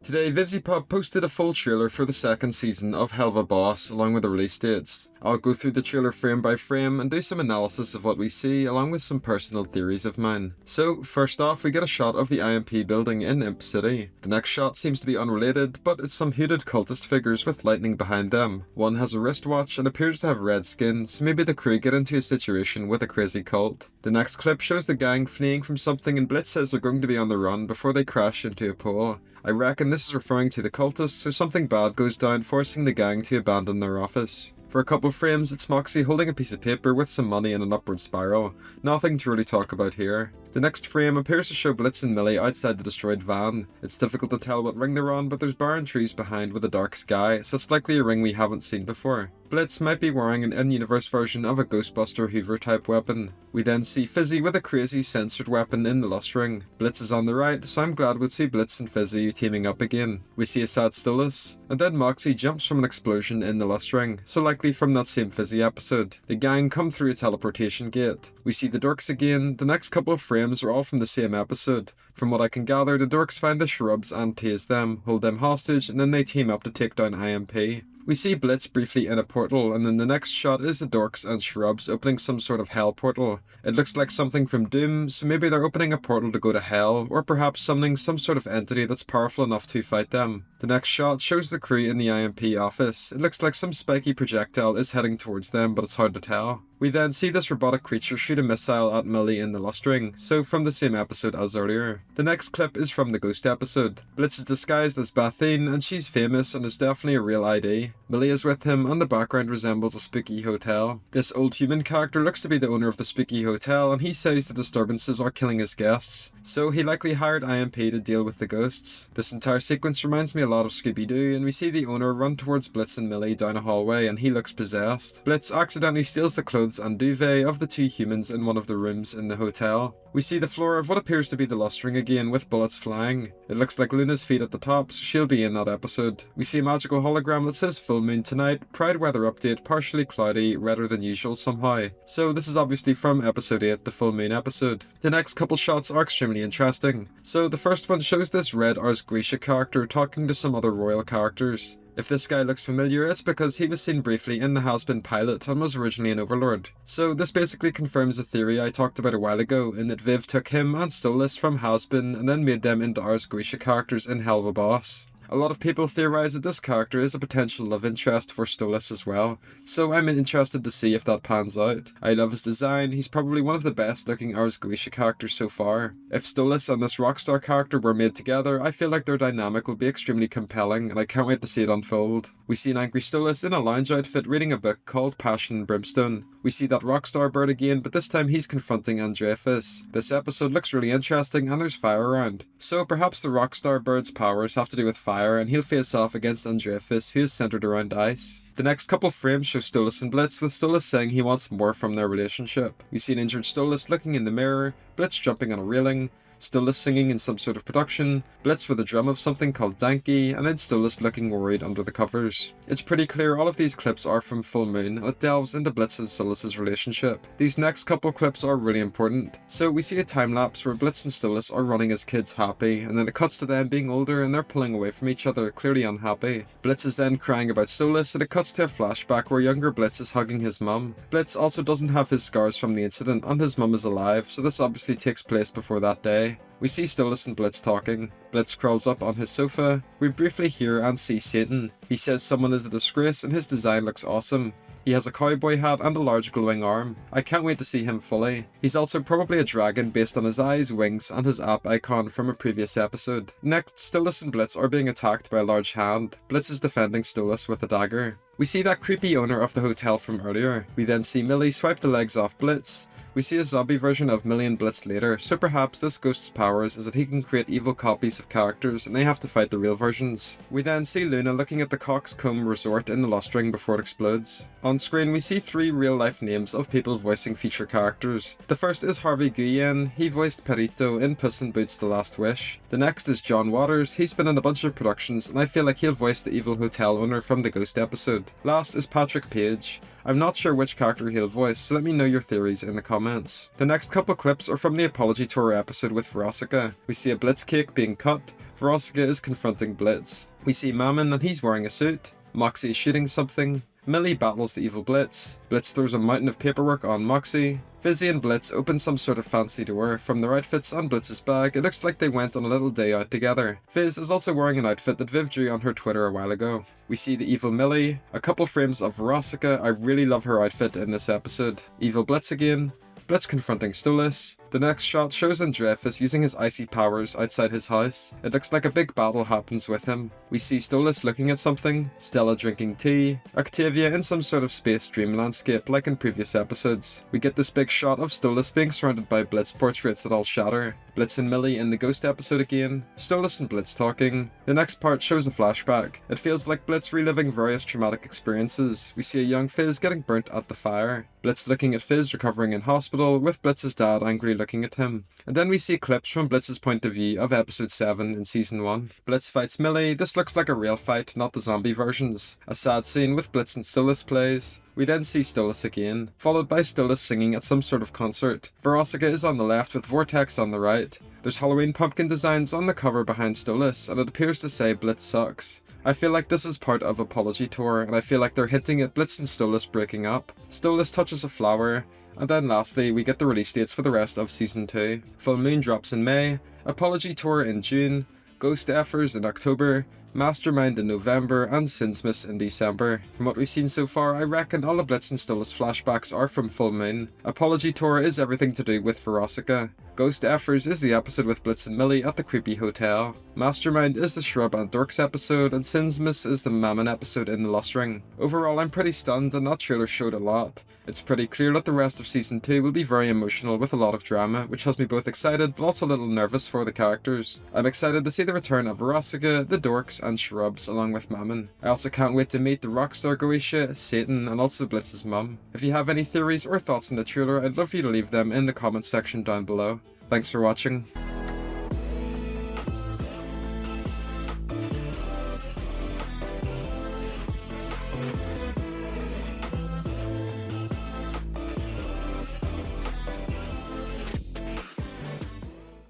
Today, Vivziepop posted a full trailer for the second season of Helluva Boss along with the release dates. I'll go through the trailer frame by frame and do some analysis of what we see along with some personal theories of mine. So, first off, we get a shot of the IMP building in Imp City. The next shot seems to be unrelated, but it's some hooded cultist figures with lightning behind them. One has a wristwatch and appears to have red skin, so maybe the crew get into a situation with a crazy cult. The next clip shows the gang fleeing from something and Blitz says they're going to be on the run before they crash into a pole. I reckon this is referring to the cultists, so something bad goes down, forcing the gang to abandon their office. For a couple frames, it's Moxie holding a piece of paper with some money in an upward spiral. Nothing to really talk about here. The next frame appears to show Blitz and Millie outside the destroyed van. It's difficult to tell what ring they're on, but there's barren trees behind with a dark sky, so it's likely a ring we haven't seen before. Blitz might be wearing an in-universe version of a Ghostbuster Hoover type weapon. We then see Fizzy with a crazy censored weapon in the lust ring. Blitz is on the right, so I'm glad we'd see Blitz and Fizzy teaming up again. We see a sad Stolas, and then Moxie jumps from an explosion in the lust ring, so likely from that same Fizzy episode. The gang come through a teleportation gate. We see the Dorks again. The next couple of frames are all from the same episode. From what I can gather, the Dorks find the shrubs and tase them, hold them hostage, and then they team up to take down IMP. We see Blitz briefly in a portal, and then the next shot is the Dorks and Shrubs opening some sort of hell portal. It looks like something from Doom, so maybe they're opening a portal to go to hell, or perhaps summoning some sort of entity that's powerful enough to fight them. The next shot shows the crew in the IMP office. It looks like some spiky projectile is heading towards them, but it's hard to tell. We then see this robotic creature shoot a missile at Millie in the lust ring, so from the same episode as earlier. The next clip is from the Ghost episode. Blitz is disguised as Bathine, and she's famous and is definitely a real ID. Millie is with him, and the background resembles a spooky hotel. This old human character looks to be the owner of the spooky hotel, and he says the disturbances are killing his guests, so he likely hired IMP to deal with the ghosts. This entire sequence reminds me a lot of Scooby-Doo, and we see the owner run towards Blitz and Millie down a hallway, and he looks possessed. Blitz accidentally steals the clothes and duvet of the two humans in one of the rooms in the hotel. We see the floor of what appears to be the lust ring again with bullets flying. It looks like Luna's feet at the top, so she'll be in that episode. We see a magical hologram that says full moon tonight, Pride weather update, partially cloudy, redder than usual somehow. So this is obviously from episode 8, the full moon episode. The next couple shots are extremely interesting. So the first one shows this red Ars Grisha character talking to some other royal characters. If this guy looks familiar, it's because he was seen briefly in the Has-Been pilot and was originally an overlord. So this basically confirms the theory I talked about a while ago, in that Viv took him and Stolas from Has-Been and then made them into Ars Grisha characters in Helluva Boss. A lot of people theorise that this character is a potential love interest for Stolas as well, so I'm interested to see if that pans out. I love his design, he's probably one of the best looking Ars Grisha characters so far. If Stolas and this Rockstar character were made together, I feel like their dynamic will be extremely compelling, and I can't wait to see it unfold. We see an angry Stolas in a lounge outfit reading a book called Passion and Brimstone. We see that Rockstar bird again, but this time he's confronting Andreafis. This episode looks really interesting and there's fire around, so perhaps the Rockstar bird's powers have to do with fire, and he'll face off against Andreafis, who is centered around ice. The next couple frames show Stolas and Blitz, with Stolas saying he wants more from their relationship. We see an injured Stolas looking in the mirror, Blitz jumping on a railing, Stolas singing in some sort of production, Blitz with a drum of something called Danky, and then Stolas looking worried under the covers. It's pretty clear all of these clips are from Full Moon, and it delves into Blitz and Stolas' relationship. These next couple clips are really important. So we see a time-lapse where Blitz and Stolas are running as kids happy, and then it cuts to them being older and they're pulling away from each other, clearly unhappy. Blitz is then crying about Stolas, and it cuts to a flashback where younger Blitz is hugging his mum. Blitz also doesn't have his scars from the incident, and his mum is alive, so this obviously takes place before that day. We see Stolas and Blitz talking. Blitz crawls up on his sofa. We briefly hear and see Satan. He says someone is a disgrace and his design looks awesome. He has a cowboy hat and a large glowing arm. I can't wait to see him fully. He's also probably a dragon based on his eyes, wings, and his app icon from a previous episode. Next, Stolas and Blitz are being attacked by a large hand. Blitz is defending Stolas with a dagger. We see that creepy owner of the hotel from earlier. We then see Millie swipe the legs off Blitz. We see a zombie version of Millie and Blitz later, so perhaps this ghost's powers is that he can create evil copies of characters and they have to fight the real versions. We then see Luna looking at the Coxcomb Resort in the lust ring before it explodes. On screen we see 3 real life names of people voicing feature characters. The first is Harvey Guillen, he voiced Perito in Puss in Boots The Last Wish. The next is John Waters, he's been in a bunch of productions and I feel like he'll voice the evil hotel owner from the Ghost episode. Last is Patrick Page. I'm not sure which character he'll voice, so let me know your theories in the comments. The next couple clips are from the Apology Tour episode with Verosica. We see a Blitz cake being cut, Veronica is confronting Blitz. We see Mammon and he's wearing a suit. Moxie is shooting something. Millie battles the evil Blitz. Blitz throws a mountain of paperwork on Moxie. Vizzy and Blitz open some sort of fancy door. From their outfits on Blitz's bag, it looks like they went on a little day out together. Viz is also wearing an outfit that Viv drew on her Twitter a while ago. We see the evil Millie, a couple frames of Veronica. I really love her outfit in this episode. Evil Blitz again. Blitz confronting Stolas. The next shot shows Andreas using his icy powers outside his house. It looks like a big battle happens with him. We see Stolas looking at something, Stella drinking tea, Octavia in some sort of space dream landscape like in previous episodes. We get this big shot of Stolas being surrounded by Blitz portraits that all shatter. Blitz and Millie in the ghost episode again, Stolas and Blitz talking. The next part shows a flashback. It feels like Blitz reliving various traumatic experiences. We see a young Fizz getting burnt at the fire. Blitz looking at Fizz recovering in hospital, with Blitz's dad angrily looking at him. And then we see clips from Blitz's point of view of episode 7 in season 1. Blitz fights Millie. This looks like a real fight, not the zombie versions. A sad scene with Blitz and Stolas plays. We then see Stolas again, followed by Stolas singing at some sort of concert. Veronica is on the left with Vortex on the right. There's Halloween pumpkin designs on the cover behind Stolas, and it appears to say Blitz sucks. I feel like this is part of Apology Tour, and I feel like they're hinting at Blitz and Stolas breaking up. Stolas touches a flower, and then lastly we get the release dates for the rest of season 2. Full Moon drops in May, Apology Tour in June, Ghost Effers in October, Mastermind in November, and Sinsmas in December. From what we've seen so far, I reckon all the Blitz and Stolas flashbacks are from Full Moon. Apology Tour is everything to do with Veronica. Ghost Effers is the episode with Blitz and Millie at the creepy hotel. Mastermind is the Shrub and Dorks episode, and Sinsmas is the Mammon episode in the Lust Ring. Overall, I'm pretty stunned, and that trailer showed a lot. It's pretty clear that the rest of season 2 will be very emotional with a lot of drama, which has me both excited but also a little nervous for the characters. I'm excited to see the return of Veronica, the Dorks, and Shrubs along with Mammon. I also can't wait to meet the rockstar Goetia, Satan, and also Blitz's mum. If you have any theories or thoughts on the trailer, I'd love for you to leave them in the comments section down below. Thanks for watching.